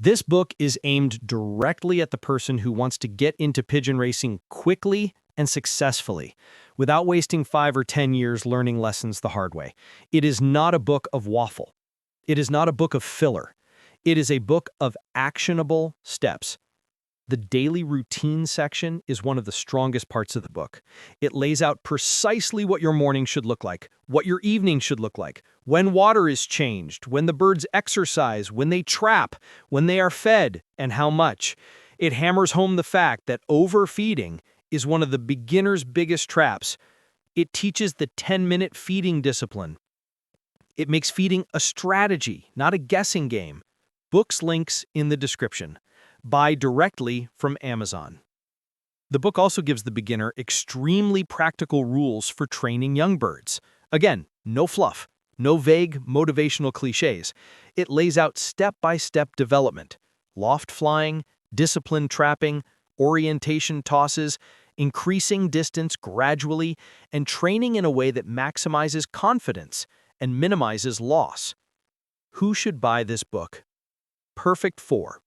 This book is aimed directly at the person who wants to get into pigeon racing quickly and successfully, without wasting 5 or 10 years learning lessons the hard way. It is not a book of waffle. It is not a book of filler. It is a book of actionable steps. The daily routine section is one of the strongest parts of the book. It lays out precisely what your morning should look like, what your evening should look like, when water is changed, when the birds exercise, when they trap, when they are fed, and how much. It hammers home the fact that overfeeding is one of the beginner's biggest traps. It teaches the 10-minute feeding discipline. It makes feeding a strategy, not a guessing game. Books links in the description. Buy directly from Amazon. The book also gives the beginner extremely practical rules for training young birds. Again, no fluff, no vague motivational cliches. It lays out step-by-step development, loft flying, discipline trapping, orientation tosses, increasing distance gradually, and training in a way that maximizes confidence and minimizes loss. Who should buy this book? Perfect for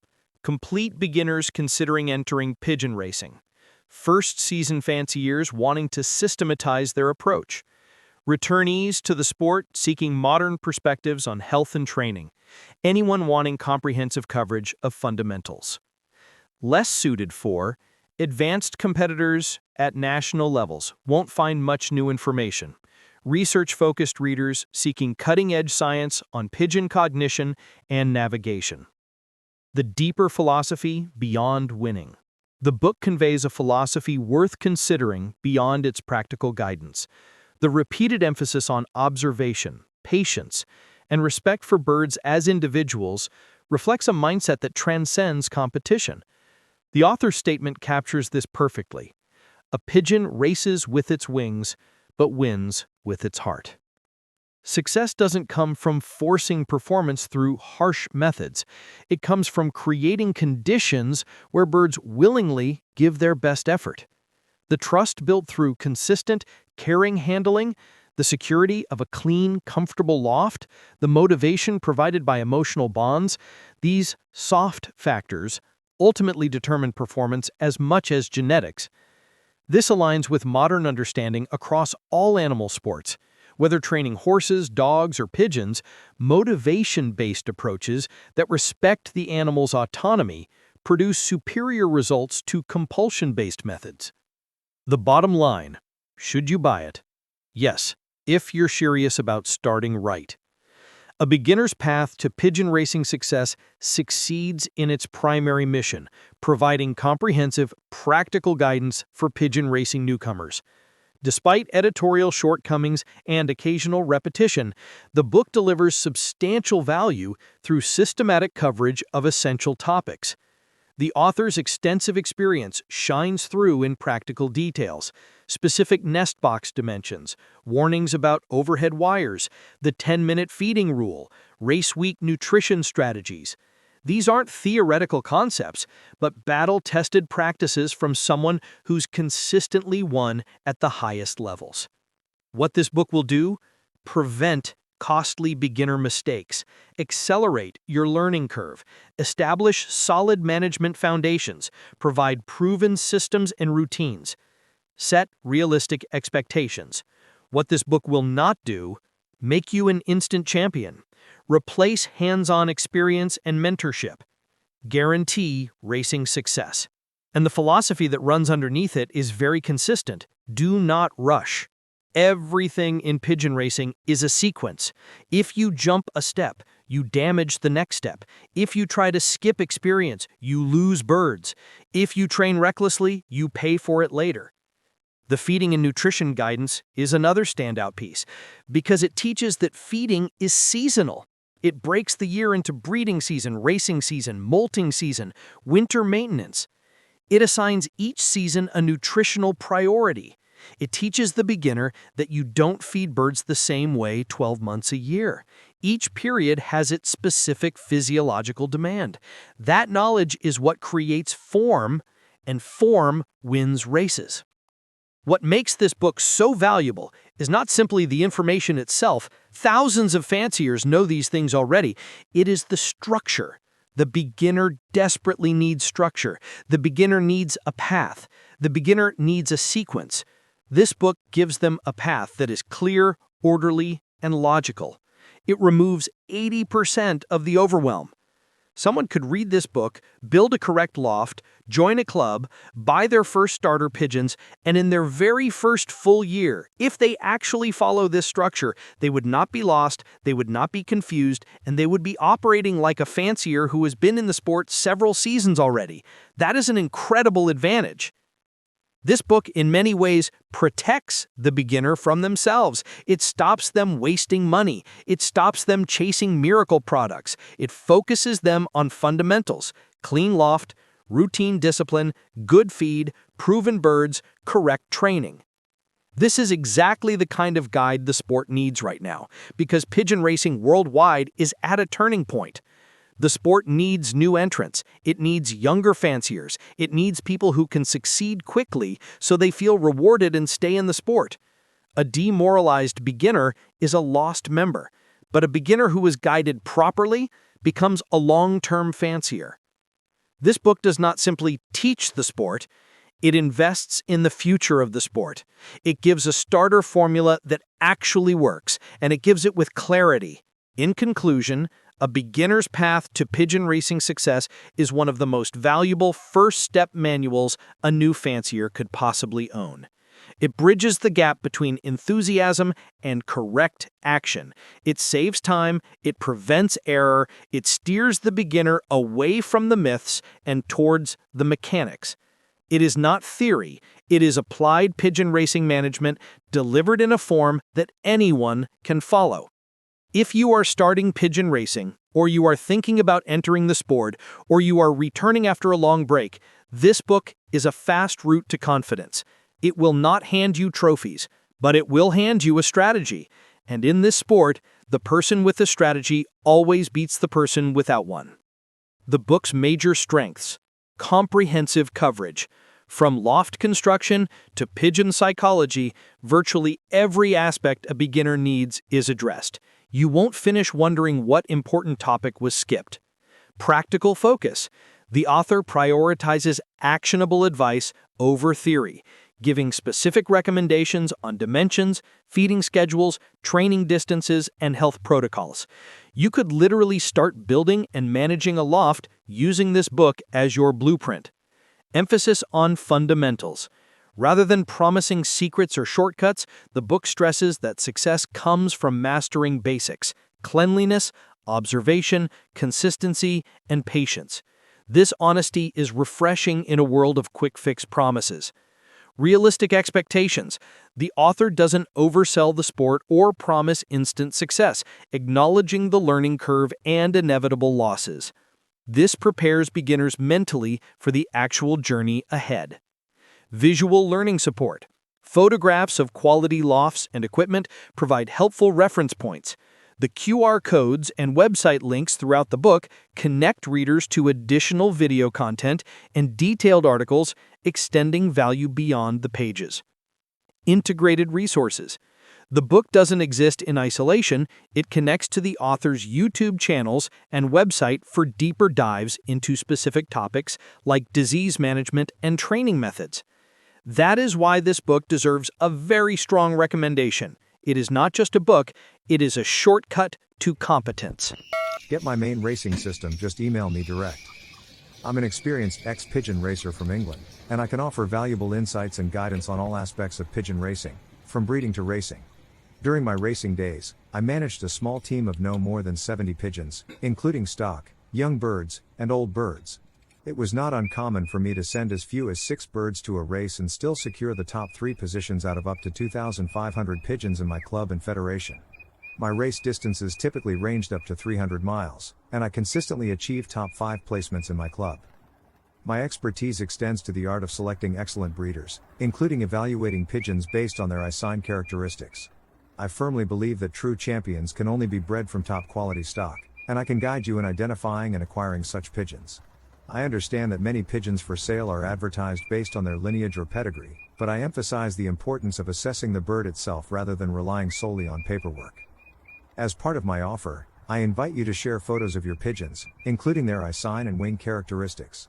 complete beginners considering entering pigeon racing, first-season fanciers wanting to systematize their approach, returnees to the sport seeking modern perspectives on health and training, anyone wanting comprehensive coverage of fundamentals. Less suited for advanced competitors at national levels won't find much new information. Research-focused readers seeking cutting-edge science on pigeon cognition and navigation. The deeper philosophy beyond winning. The book conveys a philosophy worth considering beyond its practical guidance. The repeated emphasis on observation, patience, and respect for birds as individuals reflects a mindset that transcends competition. The author's statement captures this perfectly. A pigeon races with its wings, but wins with its heart. Success doesn't come from forcing performance through harsh methods. It comes from creating conditions where birds willingly give their best effort. The trust built through consistent, caring handling, the security of a clean, comfortable loft, the motivation provided by emotional bonds, these soft factors ultimately determine performance as much as genetics. This aligns with modern understanding across all animal sports. Whether training horses, dogs, or pigeons, motivation-based approaches that respect the animal's autonomy produce superior results to compulsion-based methods. The bottom line, should you buy it? Yes, if you're serious about starting right. A beginner's path to pigeon racing success succeeds in its primary mission, providing comprehensive, practical guidance for pigeon racing newcomers. Despite editorial shortcomings and occasional repetition, the book delivers substantial value through systematic coverage of essential topics. The author's extensive experience shines through in practical details, specific nest box dimensions, warnings about overhead wires, the 10-minute feeding rule, race week nutrition strategies. These aren't theoretical concepts, but battle-tested practices from someone who's consistently won at the highest levels. What this book will do? Prevent costly beginner mistakes, accelerate your learning curve, establish solid management foundations, provide proven systems and routines, set realistic expectations. What this book will not do? Make you an instant champion. Replace hands-on experience and mentorship. Guarantee racing success. And the philosophy that runs underneath it is very consistent. Do not rush. Everything in pigeon racing is a sequence. If you jump a step, you damage the next step. If you try to skip experience, you lose birds. If you train recklessly, you pay for it later. The feeding and nutrition guidance is another standout piece because it teaches that feeding is seasonal. It breaks the year into breeding season, racing season, molting season, winter maintenance. It assigns each season a nutritional priority. It teaches the beginner that you don't feed birds the same way 12 months a year. Each period has its specific physiological demand. That knowledge is what creates form, and form wins races. What makes this book so valuable is not simply the information itself. Thousands of fanciers know these things already. It is the structure, The beginner desperately needs structure. The beginner needs a path. The beginner needs a sequence. This book gives them a path that is clear, orderly, and logical. It removes 80% of the overwhelm. Someone could read this book, build a correct loft, join a club, buy their first starter pigeons, and in their very first full year, if they actually follow this structure, they would not be lost, they would not be confused, and they would be operating like a fancier who has been in the sport several seasons already. That is an incredible advantage. This book, in many ways, protects the beginner from themselves. It stops them wasting money. It stops them chasing miracle products. It focuses them on fundamentals: clean loft, routine discipline, good feed, proven birds, correct training. This is exactly the kind of guide the sport needs right now, because pigeon racing worldwide is at a turning point. The sport needs new entrants. It needs younger fanciers. It needs people who can succeed quickly so they feel rewarded and stay in the sport. A demoralized beginner is a lost member, but a beginner who is guided properly becomes a long-term fancier. This book does not simply teach the sport, it invests in the future of the sport. It gives a starter formula that actually works, and it gives it with clarity. In conclusion, A Beginner's Path to Pigeon Racing Success is one of the most valuable first-step manuals a new fancier could possibly own. It bridges the gap between enthusiasm and correct action. It saves time, it prevents error, it steers the beginner away from the myths and towards the mechanics. It is not theory, it is applied pigeon racing management delivered in a form that anyone can follow. If you are starting pigeon racing, or you are thinking about entering the sport, or you are returning after a long break, this book is a fast route to confidence. It will not hand you trophies, but it will hand you a strategy. And in this sport, the person with a strategy always beats the person without one. The book's major strengths: comprehensive coverage. From loft construction to pigeon psychology, virtually every aspect a beginner needs is addressed. You won't finish wondering what important topic was skipped. Practical focus. The author prioritizes actionable advice over theory, giving specific recommendations on dimensions, feeding schedules, training distances, and health protocols. You could literally start building and managing a loft using this book as your blueprint. Emphasis on fundamentals. Rather than promising secrets or shortcuts, the book stresses that success comes from mastering basics: cleanliness, observation, consistency, and patience. This honesty is refreshing in a world of quick-fix promises. Realistic expectations. The author doesn't oversell the sport or promise instant success, acknowledging the learning curve and inevitable losses. This prepares beginners mentally for the actual journey ahead. Visual learning support. Photographs of quality lofts and equipment provide helpful reference points. The QR codes and website links throughout the book connect readers to additional video content and detailed articles, extending value beyond the pages. Integrated resources. The book doesn't exist in isolation, it connects to the author's YouTube channels and website for deeper dives into specific topics like disease management and training methods. That is why this book deserves a very strong recommendation. It is not just a book, it is a shortcut to competence. Get my main racing system, just email me direct. I'm an experienced ex-pigeon racer from England, and I can offer valuable insights and guidance on all aspects of pigeon racing, from breeding to racing. During my racing days, I managed a small team of no more than 70 pigeons, including stock, young birds, and old birds. It was not uncommon for me to send as few as 6 birds to a race and still secure the top 3 positions out of up to 2,500 pigeons in my club and federation. My race distances typically ranged up to 300 miles, and I consistently achieved top 5 placements in my club. My expertise extends to the art of selecting excellent breeders, including evaluating pigeons based on their eye-sign characteristics. I firmly believe that true champions can only be bred from top quality stock, and I can guide you in identifying and acquiring such pigeons. I understand that many pigeons for sale are advertised based on their lineage or pedigree, but I emphasize the importance of assessing the bird itself rather than relying solely on paperwork. As part of my offer, I invite you to share photos of your pigeons, including their eye sign and wing characteristics.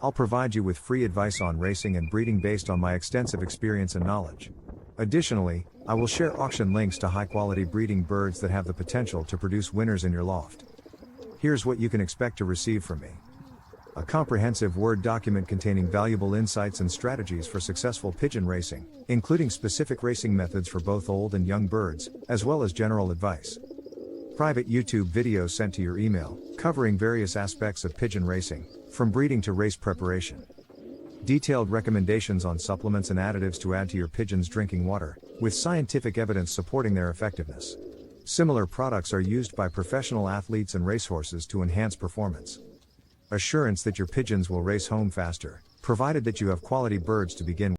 I'll provide you with free advice on racing and breeding based on my extensive experience and knowledge. Additionally, I will share auction links to high-quality breeding birds that have the potential to produce winners in your loft. Here's what you can expect to receive from me. A comprehensive Word document containing valuable insights and strategies for successful pigeon racing, including specific racing methods for both old and young birds, as well as general advice. Private YouTube videos sent to your email, covering various aspects of pigeon racing, from breeding to race preparation. Detailed recommendations on supplements and additives to add to your pigeons' drinking water, with scientific evidence supporting their effectiveness. Similar products are used by professional athletes and racehorses to enhance performance. Assurance that your pigeons will race home faster, provided that you have quality birds to begin with.